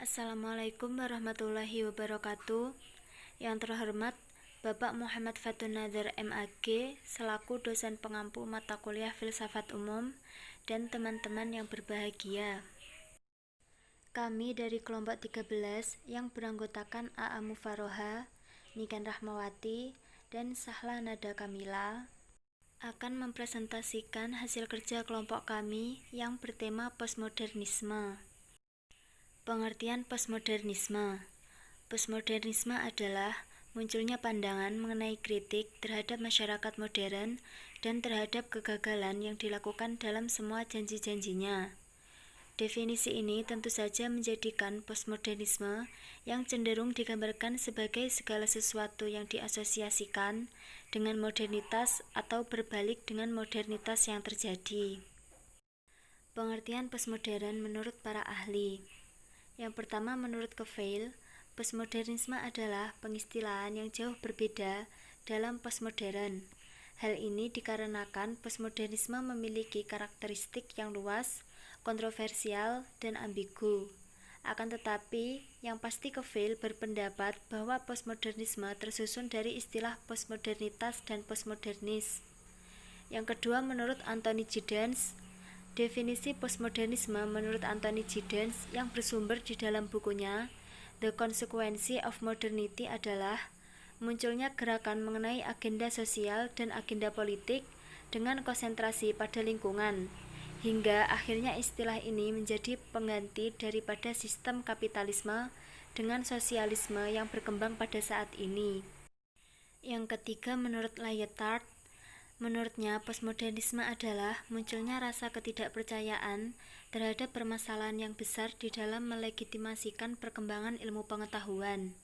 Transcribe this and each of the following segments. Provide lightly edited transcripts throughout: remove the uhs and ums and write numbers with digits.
Assalamualaikum warahmatullahi wabarakatuh. Yang terhormat Bapak Muhammad Fathun Nadir MAG selaku dosen pengampu mata kuliah Filsafat Umum dan teman-teman yang berbahagia. Kami dari kelompok 13 yang beranggotakan AA Mufaroha, Niken Rahmawati, dan Sahla Nada Kamila akan mempresentasikan hasil kerja kelompok kami yang bertema postmodernisme. Pengertian postmodernisme. Postmodernisme adalah munculnya pandangan mengenai kritik terhadap masyarakat modern dan terhadap kegagalan yang dilakukan dalam semua janji-janjinya. Definisi ini tentu saja menjadikan postmodernisme yang cenderung digambarkan sebagai segala sesuatu yang diasosiasikan dengan modernitas atau berbalik dengan modernitas yang terjadi. Pengertian postmodern menurut para ahli. Yang pertama, menurut Keveil, postmodernisme adalah pengistilahan yang jauh berbeda dalam postmodern. Hal ini dikarenakan postmodernisme memiliki karakteristik yang luas, kontroversial, dan ambigu. Akan tetapi, yang pasti Keveil berpendapat bahwa postmodernisme tersusun dari istilah postmodernitas dan postmodernis. Yang kedua, menurut Anthony Giddens, definisi postmodernisme menurut Anthony Giddens yang bersumber di dalam bukunya The Consequence of Modernity adalah munculnya gerakan mengenai agenda sosial dan agenda politik dengan konsentrasi pada lingkungan, hingga akhirnya istilah ini menjadi pengganti daripada sistem kapitalisme dengan sosialisme yang berkembang pada saat ini. Yang ketiga, menurut Lyotard, menurutnya postmodernisme adalah munculnya rasa ketidakpercayaan terhadap permasalahan yang besar di dalam melegitimasikan perkembangan ilmu pengetahuan.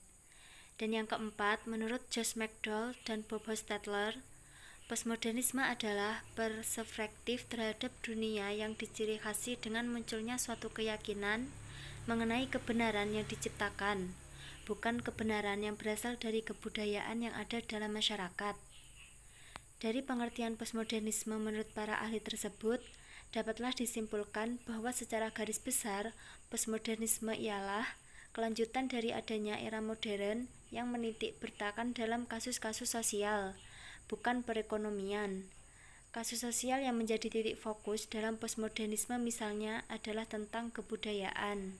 Dan yang keempat, menurut Josh McDowell dan Bob Hostetler, postmodernisme adalah perspektif terhadap dunia yang diciri khasi dengan munculnya suatu keyakinan mengenai kebenaran yang diciptakan, bukan kebenaran yang berasal dari kebudayaan yang ada dalam masyarakat. Dari pengertian postmodernisme menurut para ahli tersebut, dapatlah disimpulkan bahwa secara garis besar, postmodernisme ialah kelanjutan dari adanya era modern yang menitik beratkan dalam kasus-kasus sosial, bukan perekonomian. Kasus sosial yang menjadi titik fokus dalam postmodernisme misalnya adalah tentang kebudayaan.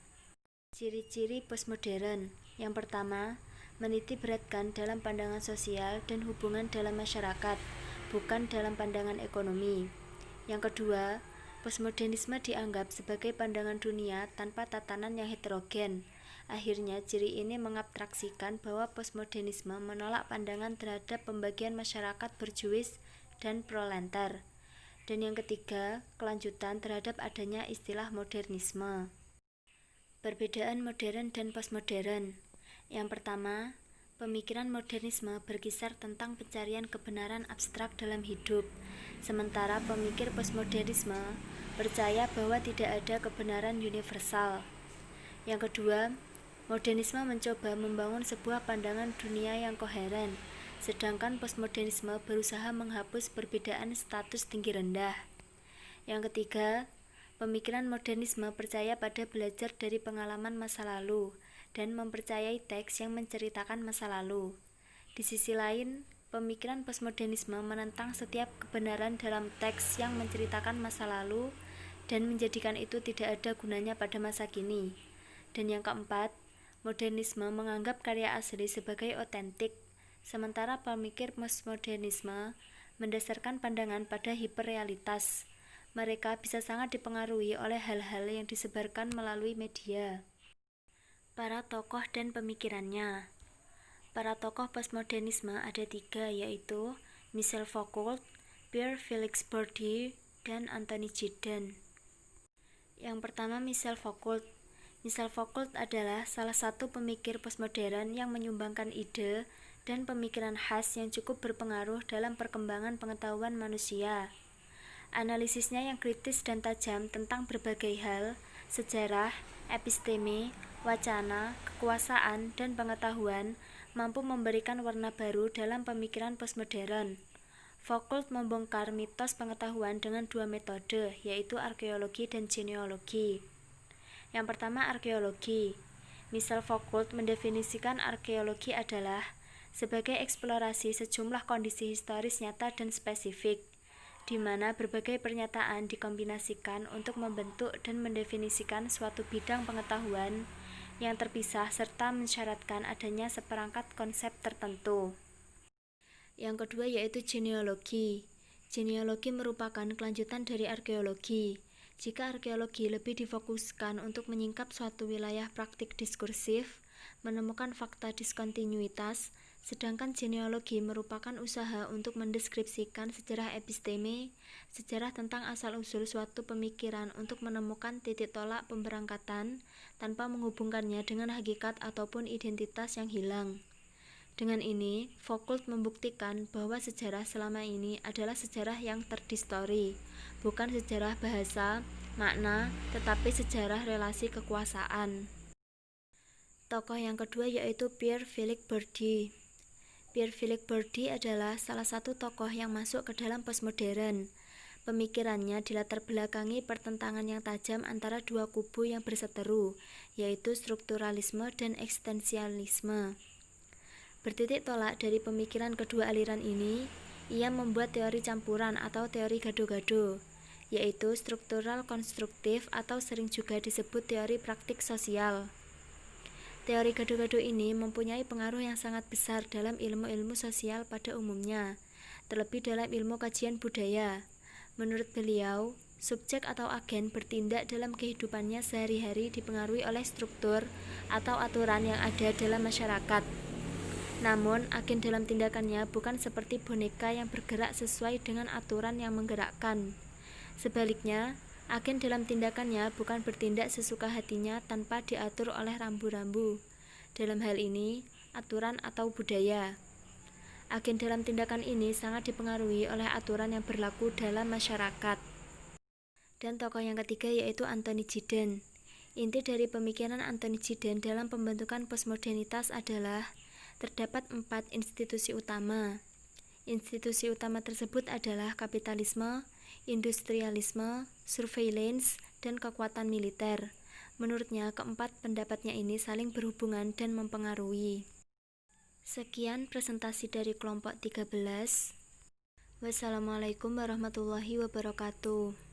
Ciri-ciri postmodern. Yang pertama, menitik beratkan dalam pandangan sosial dan hubungan dalam masyarakat, bukan dalam pandangan ekonomi. Yang kedua, postmodernisme dianggap sebagai pandangan dunia tanpa tatanan yang heterogen. Akhirnya, ciri ini mengabstraksikan bahwa postmodernisme menolak pandangan terhadap pembagian masyarakat borjuis dan proletar. Dan yang ketiga, kelanjutan terhadap adanya istilah modernisme. Perbedaan modern dan postmodern. Yang pertama, pemikiran modernisme berkisar tentang pencarian kebenaran abstrak dalam hidup, sementara pemikir postmodernisme percaya bahwa tidak ada kebenaran universal. Yang kedua, modernisme mencoba membangun sebuah pandangan dunia yang koheren, sedangkan postmodernisme berusaha menghapus perbedaan status tinggi rendah. Yang ketiga, pemikiran modernisme percaya pada belajar dari pengalaman masa lalu dan mempercayai teks yang menceritakan masa lalu. Di sisi lain, pemikiran postmodernisme menentang setiap kebenaran dalam teks yang menceritakan masa lalu dan menjadikan itu tidak ada gunanya pada masa kini. Dan yang keempat, modernisme menganggap karya asli sebagai otentik, sementara pemikir postmodernisme mendasarkan pandangan pada hiperrealitas. Mereka bisa sangat dipengaruhi oleh hal-hal yang disebarkan melalui media. Para tokoh dan pemikirannya. Para tokoh postmodernisme ada tiga, yaitu Michel Foucault, Pierre Félix Bourdieu, dan Anthony Giddens. Yang pertama, Michel Foucault. Michel Foucault adalah salah satu pemikir postmodern yang menyumbangkan ide dan pemikiran khas yang cukup berpengaruh dalam perkembangan pengetahuan manusia. Analisisnya yang kritis dan tajam tentang berbagai hal, sejarah, episteme, wacana, kekuasaan, dan pengetahuan mampu memberikan warna baru dalam pemikiran postmodern. Foucault membongkar mitos pengetahuan dengan dua metode, yaitu arkeologi dan genealogi. Yang pertama, arkeologi. Misal Foucault mendefinisikan arkeologi adalah sebagai eksplorasi sejumlah kondisi historis nyata dan spesifik, di mana berbagai pernyataan dikombinasikan untuk membentuk dan mendefinisikan suatu bidang pengetahuan yang terpisah serta mensyaratkan adanya seperangkat konsep tertentu. Yang kedua yaitu genealogi. Genealogi merupakan kelanjutan dari arkeologi. Jika arkeologi lebih difokuskan untuk menyingkap suatu wilayah praktik diskursif, menemukan fakta diskontinuitas, sedangkan genealogi merupakan usaha untuk mendeskripsikan sejarah episteme, sejarah tentang asal-usul suatu pemikiran untuk menemukan titik tolak pemberangkatan tanpa menghubungkannya dengan hakikat ataupun identitas yang hilang. Dengan ini, Foucault membuktikan bahwa sejarah selama ini adalah sejarah yang terdistori, bukan sejarah bahasa, makna, tetapi sejarah relasi kekuasaan. Tokoh yang kedua yaitu Pierre-Philippe Bourdieu. Pierre-Philippe Bourdieu adalah salah satu tokoh yang masuk ke dalam postmodern. Pemikirannya dilatar belakangi pertentangan yang tajam antara dua kubu yang berseteru, yaitu strukturalisme dan eksistensialisme. Bertitik tolak dari pemikiran kedua aliran ini, ia membuat teori campuran atau teori gado-gado, yaitu struktural konstruktif atau sering juga disebut teori praktik sosial. Teori gado-gado ini mempunyai pengaruh yang sangat besar dalam ilmu-ilmu sosial pada umumnya, terlebih dalam ilmu kajian budaya. Menurut beliau, subjek atau agen bertindak dalam kehidupannya sehari-hari dipengaruhi oleh struktur atau aturan yang ada dalam masyarakat. Namun, agen dalam tindakannya bukan seperti boneka yang bergerak sesuai dengan aturan yang menggerakkan. Sebaliknya, agen dalam tindakannya bukan bertindak sesuka hatinya tanpa diatur oleh rambu-rambu. Dalam hal ini, aturan atau budaya. Agen dalam tindakan ini sangat dipengaruhi oleh aturan yang berlaku dalam masyarakat. Dan tokoh yang ketiga yaitu Anthony Giddens. Inti dari pemikiran Anthony Giddens dalam pembentukan postmodernitas adalah terdapat 4 institusi utama. Institusi utama tersebut adalah kapitalisme, industrialisme, surveillance, dan kekuatan militer. Menurutnya, keempat pendapatnya ini saling berhubungan dan mempengaruhi. Sekian presentasi dari kelompok 13. Wassalamualaikum warahmatullahi wabarakatuh.